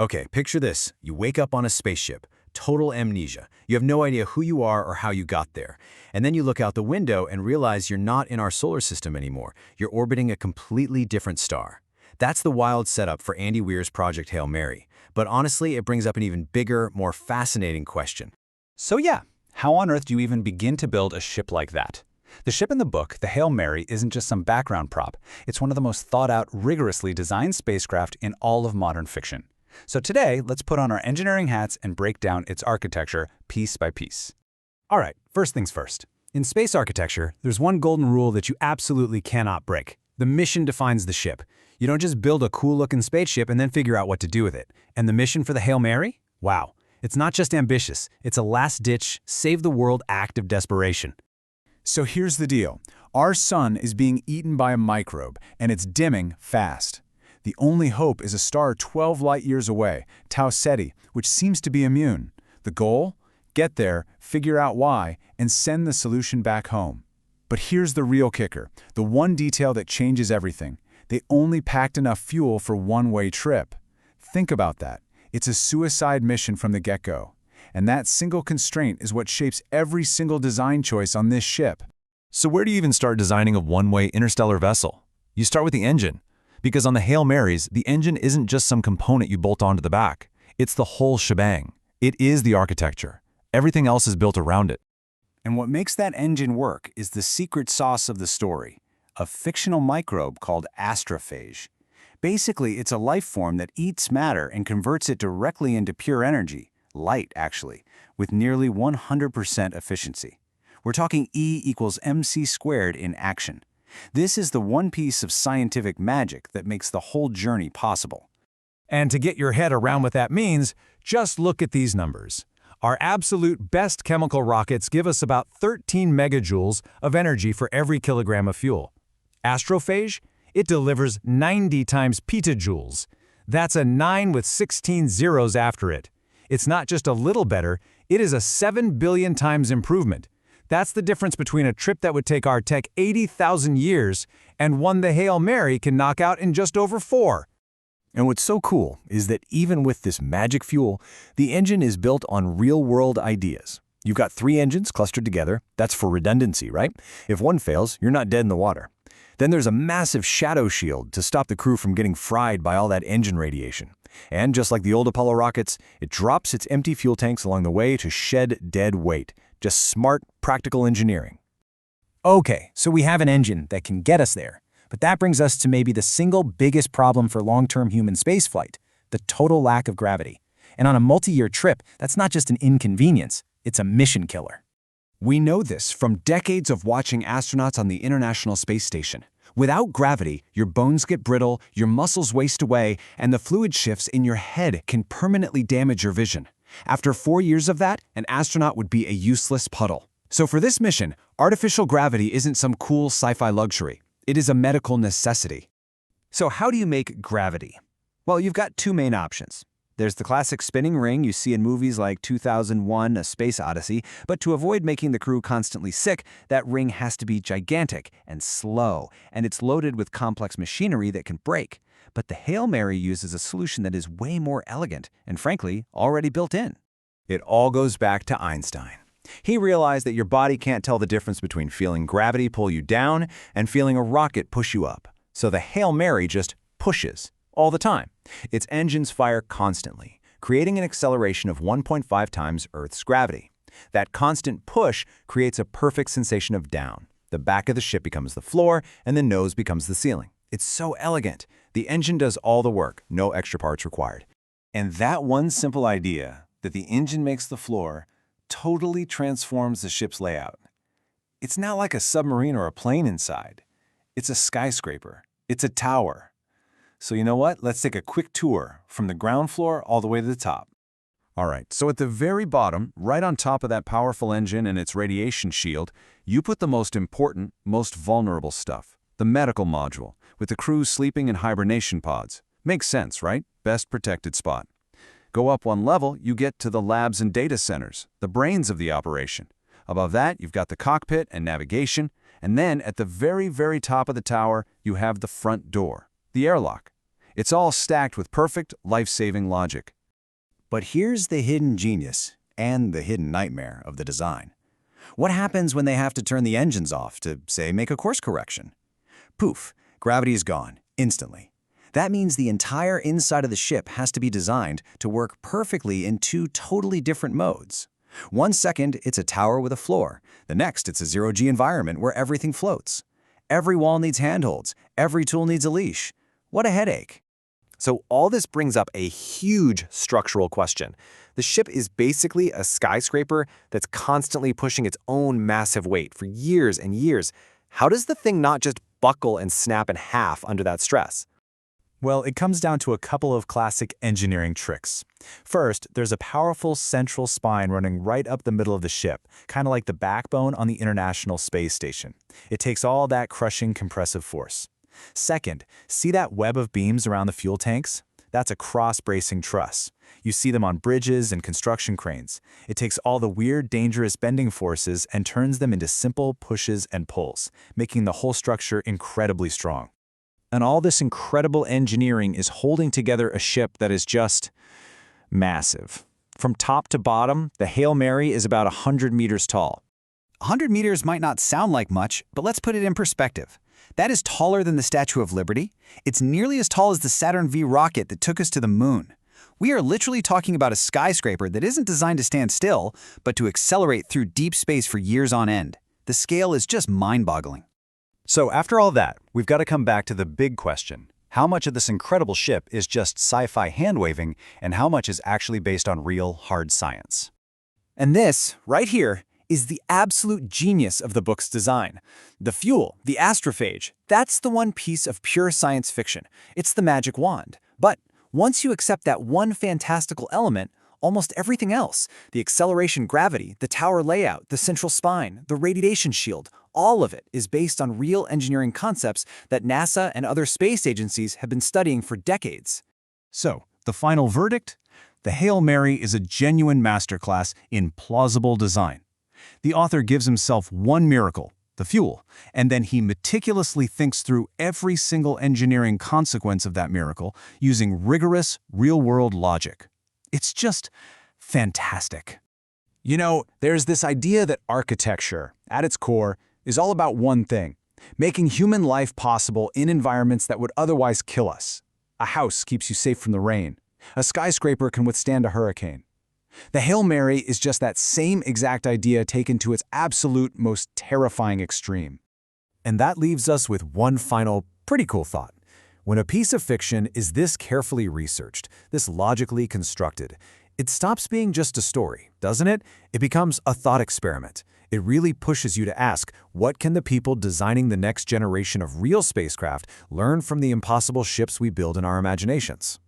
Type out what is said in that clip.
Okay, picture this. You wake up on a spaceship. Total amnesia. You have no idea who you are or how you got there. And then you look out the window and realize you're not in our solar system anymore. You're orbiting a completely different star. That's the wild setup for Andy Weir's Project Hail Mary. But honestly, it brings up an even bigger, more fascinating question. So yeah, how on earth do you even begin to build a ship like that? The ship in the book, the Hail Mary, isn't just some background prop. It's one of the most thought-out, rigorously designed spacecraft in all of modern fiction. So today, let's put on our engineering hats and break down its architecture piece by piece. All right, first things first. In space architecture, there's one golden rule that you absolutely cannot break. The mission defines the ship. You don't just build a cool-looking spaceship and then figure out what to do with it. And the mission for the Hail Mary? Wow. It's not just ambitious. It's a last-ditch, save-the-world act of desperation. So here's the deal. Our sun is being eaten by a microbe, and it's dimming fast. The only hope is a star 12 light-years away, Tau Ceti, which seems to be immune. The goal? Get there, figure out why, and send the solution back home. But here's the real kicker, the one detail that changes everything. They only packed enough fuel for one-way trip. Think about that. It's a suicide mission from the get-go. And that single constraint is what shapes every single design choice on this ship. So where do you even start designing a one-way interstellar vessel? You start with the engine. Because on the Hail Marys, the engine isn't just some component you bolt onto the back. It's the whole shebang. It is the architecture. Everything else is built around it. And what makes that engine work is the secret sauce of the story, a fictional microbe called Astrophage. Basically, it's a life form that eats matter and converts it directly into pure energy, light actually, with nearly 100% efficiency. We're talking E equals mc squared in action. This is the one piece of scientific magic that makes the whole journey possible. And to get your head around what that means, just look at these numbers. Our absolute best chemical rockets give us about 13 megajoules of energy for every kilogram of fuel. Astrophage? It delivers 90 times petajoules. That's a 9 with 16 zeros after it. It's not just a little better, it is a 7 billion times improvement. That's the difference between a trip that would take our tech 80,000 years and one the Hail Mary can knock out in just over 4. And what's so cool is that even with this magic fuel, the engine is built on real-world ideas. You've got 3 engines clustered together. That's for redundancy, right? If one fails, you're not dead in the water. Then there's a massive shadow shield to stop the crew from getting fried by all that engine radiation. And just like the old Apollo rockets, it drops its empty fuel tanks along the way to shed dead weight. Just smart, practical engineering. Okay, so we have an engine that can get us there. But that brings us to maybe the single biggest problem for long-term human spaceflight, the total lack of gravity. And on a multi-year trip, that's not just an inconvenience, it's a mission killer. We know this from decades of watching astronauts on the International Space Station. Without gravity, your bones get brittle, your muscles waste away, and the fluid shifts in your head can permanently damage your vision. After 4 years of that, an astronaut would be a useless puddle. So for this mission, artificial gravity isn't some cool sci-fi luxury. It is a medical necessity. So how do you make gravity? Well, you've got 2 main options. There's the classic spinning ring you see in movies like 2001: A Space Odyssey, but to avoid making the crew constantly sick, that ring has to be gigantic and slow, and it's loaded with complex machinery that can break. But the Hail Mary uses a solution that is way more elegant and, frankly, already built in. It all goes back to Einstein. He realized that your body can't tell the difference between feeling gravity pull you down and feeling a rocket push you up. So the Hail Mary just pushes all the time. Its engines fire constantly, creating an acceleration of 1.5 times Earth's gravity. That constant push creates a perfect sensation of down. The back of the ship becomes the floor, and the nose becomes the ceiling. It's so elegant. The engine does all the work, no extra parts required. And that one simple idea, that the engine makes the floor, totally transforms the ship's layout. It's not like a submarine or a plane inside. It's a skyscraper. It's a tower. So you know what? Let's take a quick tour from the ground floor all the way to the top. All right, so at the very bottom, right on top of that powerful engine and its radiation shield, you put the most important, most vulnerable stuff, the medical module, with the crew sleeping in hibernation pods. Makes sense, right? Best protected spot. Go up 1 level, you get to the labs and data centers, the brains of the operation. Above that, you've got the cockpit and navigation, and then at the very, very top of the tower, you have the front door, the airlock. It's all stacked with perfect, life-saving logic. But here's the hidden genius and the hidden nightmare of the design. What happens when they have to turn the engines off to, say, make a course correction? Poof, gravity is gone, instantly. That means the entire inside of the ship has to be designed to work perfectly in two totally different modes. One second, it's a tower with a floor. The next, it's a zero-G environment where everything floats. Every wall needs handholds. Every tool needs a leash. What a headache. So all this brings up a huge structural question. The ship is basically a skyscraper that's constantly pushing its own massive weight for years and years. How does the thing not just buckle and snap in half under that stress? Well, it comes down to a couple of classic engineering tricks. First, there's a powerful central spine running right up the middle of the ship, kind of like the backbone on the International Space Station. It takes all that crushing compressive force. Second, see that web of beams around the fuel tanks? That's a cross-bracing truss. You see them on bridges and construction cranes. It takes all the weird, dangerous bending forces and turns them into simple pushes and pulls, making the whole structure incredibly strong. And all this incredible engineering is holding together a ship that is just massive. From top to bottom, the Hail Mary is about 100 meters tall. 100 meters might not sound like much, but let's put it in perspective. That is taller than the Statue of Liberty. It's nearly as tall as the Saturn V rocket that took us to the moon. We are literally talking about a skyscraper that isn't designed to stand still, but to accelerate through deep space for years on end. The scale is just mind-boggling. So after all that, we've got to come back to the big question. How much of this incredible ship is just sci-fi hand-waving, and how much is actually based on real, hard science? And this, right here, is the absolute genius of the book's design. The fuel, the astrophage, that's the one piece of pure science fiction. It's the magic wand. But once you accept that one fantastical element, almost everything else, the acceleration gravity, the tower layout, the central spine, the radiation shield, all of it is based on real engineering concepts that NASA and other space agencies have been studying for decades. So, the final verdict? The Hail Mary is a genuine masterclass in plausible design. The author gives himself one miracle, the fuel, and then he meticulously thinks through every single engineering consequence of that miracle using rigorous, real-world logic. It's just fantastic. You know, there's this idea that architecture, at its core, is all about one thing: making human life possible in environments that would otherwise kill us. A house keeps you safe from the rain. A skyscraper can withstand a hurricane. The Hail Mary is just that same exact idea taken to its absolute most terrifying extreme. And that leaves us with one final, pretty cool thought. When a piece of fiction is this carefully researched, this logically constructed, it stops being just a story, doesn't it? It becomes a thought experiment. It really pushes you to ask, what can the people designing the next generation of real spacecraft learn from the impossible ships we build in our imaginations?